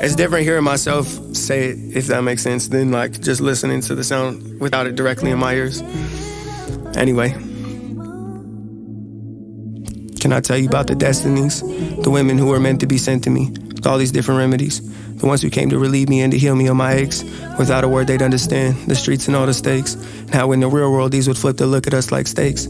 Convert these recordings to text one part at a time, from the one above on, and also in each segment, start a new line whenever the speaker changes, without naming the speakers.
It's different hearing myself say it, if that makes sense, than like just listening to the sound without it directly in my ears. Anyway, can I tell you about the destinies? The women who were meant to be sent to me, with all these different remedies. The ones who came to relieve me and to heal me of my aches. Without a word they'd understand, the streets and all the stakes. And how in the real world these would flip to look at us like stakes.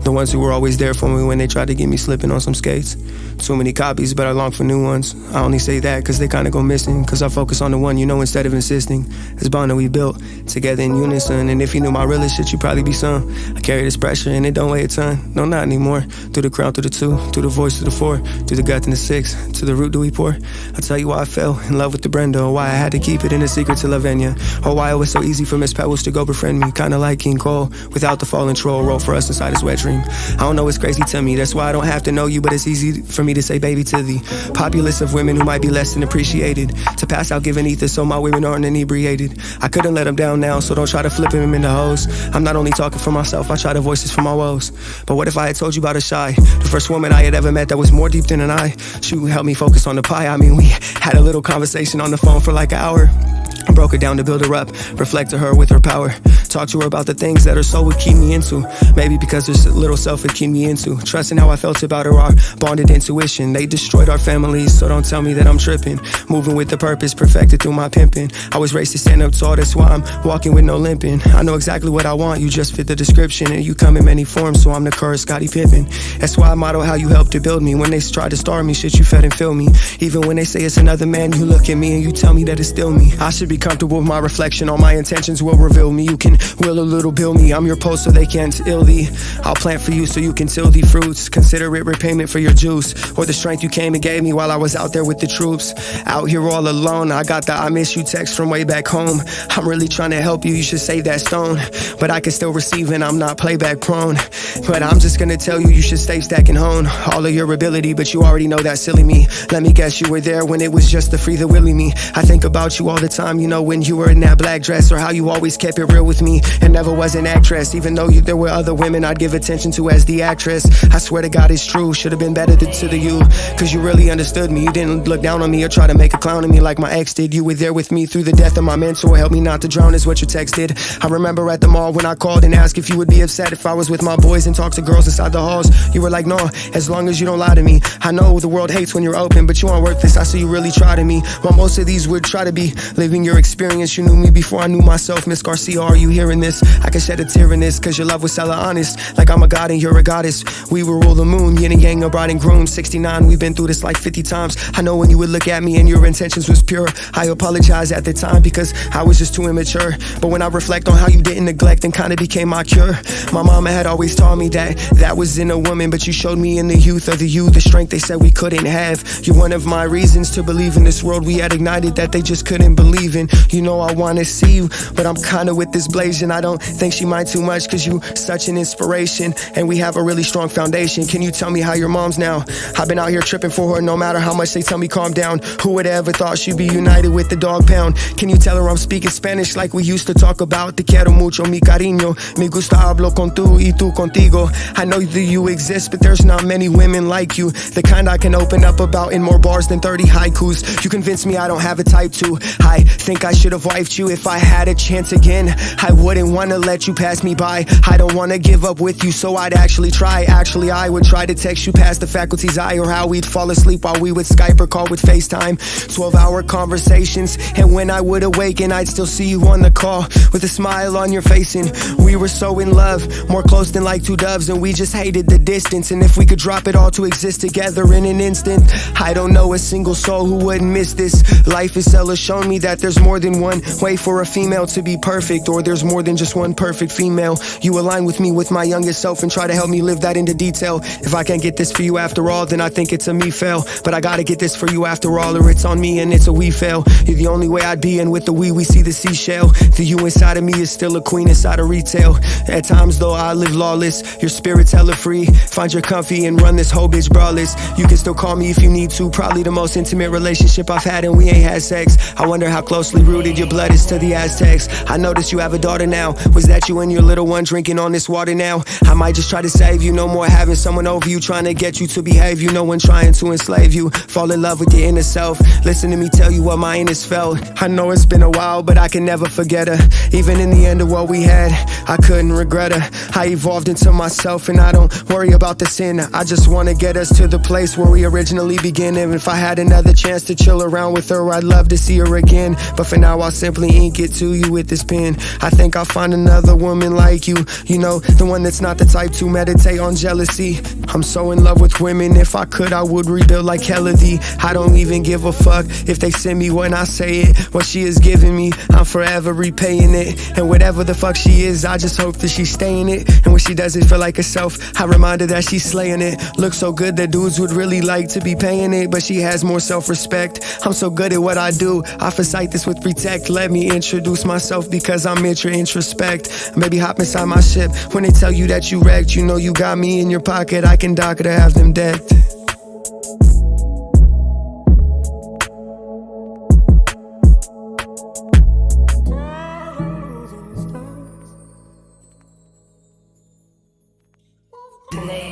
The ones who were always there for me when they tried to get me slipping on some skates. Too many copies, but I long for new ones. I only say that cause they kinda go missing. Cause I focus on the one you know instead of insisting. This bond that we built, together in unison. And if you knew my realest shit, you'd probably be some. I carry this pressure and it don't weigh a ton. No, not anymore. Through the crown, through the 2, through the voice, through the 4, through the gut and the 6, to the root do we pour. I'll tell you why I fell in love with the Brenda, or why I had to keep it in a secret to Lavenia, or why it was so easy for Miss Pebbles to go befriend me. Kinda like King Cole, without the fallen troll roll for us inside his wet dream. I don't know, it's crazy to me, that's why I don't have to know you, but it's easy for me to say baby to the populace of women who might be less than appreciated. To pass out giving ether so my women aren't inebriated. I couldn't let them down now, so don't try to flip him into hoes. I'm not only talking for myself, I try to voice this for my woes. But what if I had told you about H.E.R, the first woman I had ever met that was more deep than an eye? She helped me focus on the pie. I mean, we had a little conversation on the phone for like an hour. I broke her down to build her up, reflect to her with her power. Talk to her about the things that her soul would keep me into. Maybe because her little self would keep me into. Trusting how I felt about her, our bonded intuition. They destroyed our families, so don't tell me that I'm tripping. Moving with the purpose, perfected through my pimping. I was raised to stand up tall, that's why I'm walking with no limping. I know exactly what I want, you just fit the description. And you come in many forms, so I'm the current Scottie Pippen. That's why I model how you helped to build me. When they try to star me, shit you fed and fill me. Even when they say it's another man, you look at me and you tell me that it's still me. I should be comfortable with my reflection, all my intentions will reveal me. You can will a little build me, I'm your post so they can't ill thee. I'll plant for you so you can till thee fruits. Consider it repayment for your juice, or the strength you came and gave me while I was out there with the troops. Out here all alone, I got the I miss you text from way back home. I'm really trying to help you, you should save that stone. But I can still receive and I'm not playback prone. But I'm just gonna tell you, you should stay stacking hone all of your ability, but you already know that silly me. Let me guess, you were there when it was just the free the willy me. I think about you all the time, you know, when you were in that black dress, or how you always kept it real with me and never was an actress. Even though there were other women I'd give attention to as the actress. I swear to God it's true, should've been better to the you. Cause you really understood me, you didn't look down on me or try to make a clown of me like my ex did. You were there with me through the death of my mentor, helped me not to drown is what your text did. I remember at the mall when I called and asked if you would be upset if I was with my boys and talked to girls inside the halls. You were like, no, as long as you don't lie to me. I know the world hates when you're open, but you aren't worthless, I see you really try to me. While most of these would try to be living your experience, you knew me before I knew myself. Miss Garcia, are you hearing this? I can shed a tear in this, cause your love was hella honest. Like I'm a god and you're a goddess. We will rule the moon, yin and yang, a bride and groom. 69, we've been through this like 50 times. I know when you would look at me and your intentions was pure. I apologize at the time because I was just too immature. But when I reflect on how you didn't neglect and kinda became my cure. My mama had always taught me that was in a woman, but you showed me in the youth of the you the strength they said we couldn't have. You're one of my reasons to believe in this world we had ignited that they just couldn't believe in. You know I wanna see you, but I'm kinda with this blazing. I don't think she mind too much cause you such an inspiration and we have a really strong foundation. Can you tell me how your mom's now? I've been out here tripping for her no matter how much they tell me calm down. Who would have ever thought she'd be united with the dog pound? Can you tell her I'm speaking Spanish like we used to talk about? Te quiero mucho, mi cariño. Me gusta hablo con tú y tú contigo. I know that you exist, but there's not many women like you. The kind I can open up about in more bars than 30 haikus. You convinced me I don't have a type 2. I think I should have wifed you if I had a chance again. I wouldn't wanna let you pass me by. I don't wanna give up with you, so I'd actually try. Actually, I would try to text you past the faculty's eye, or how we'd fall asleep while we would Skype or call with FaceTime. 12-hour conversations, and when I would awaken, I'd still see you on the call with a smile on your face. And we were so in love, more close than like two doves, and we just hated the distance. And if we could drop it all to exist together in an instant, I don't know a single soul who wouldn't miss this. Life is hella shown me that there's more than one way for a female to be perfect, or there's more than just one perfect female. You align with me with my youngest self and try to help me live that into detail. If I can't get this for you after all, then I think it's a me fail. But I gotta get this for you after all, or it's on me and it's a we fail. You're the only way I'd be, and with the we see the seashell. The you inside of me is still a queen inside of retail. At times though I live lawless, your spirit's hella free. Find your comfy and run this whole bitch braless. You can still call me if you need to. Probably the most intimate relationship I've had, and we ain't had sex. I wonder how closely rooted your blood is to the Aztecs. I noticed you have a dog slaughter now? Was that you and your little one drinking on this water now? I might just try to save you, no more having someone over you trying to get you to behave you, no one trying to enslave you. Fall in love with your inner self, listen to me tell you what my inner's felt. I know it's been a while, but I can never forget her. Even in the end of what we had, I couldn't regret her. I evolved into myself and I don't worry about the sin. I just wanna get us to the place where we originally began. And if I had another chance to chill around with her, I'd love to see her again. But for now I'll simply ink it to you with this pen. I think I'll find another woman like you, you know, the one that's not the type to meditate on jealousy. I'm so in love with women, if I could I would rebuild like Kelly. I don't even give a fuck if they send me when I say it. What she is giving me, I'm forever repaying it. And whatever the fuck she is, I just hope that she's staying it. And when she doesn't feel like herself, I remind her that she's slaying it. Looks so good that dudes would really like to be paying it, but she has more self-respect. I'm so good at what I do, I foresight this with protect. Let me introduce myself because I'm introspect. Maybe hop inside my ship when they tell you that you wrecked. You know you got me in your pocket, I can dock it to have them decked.
And they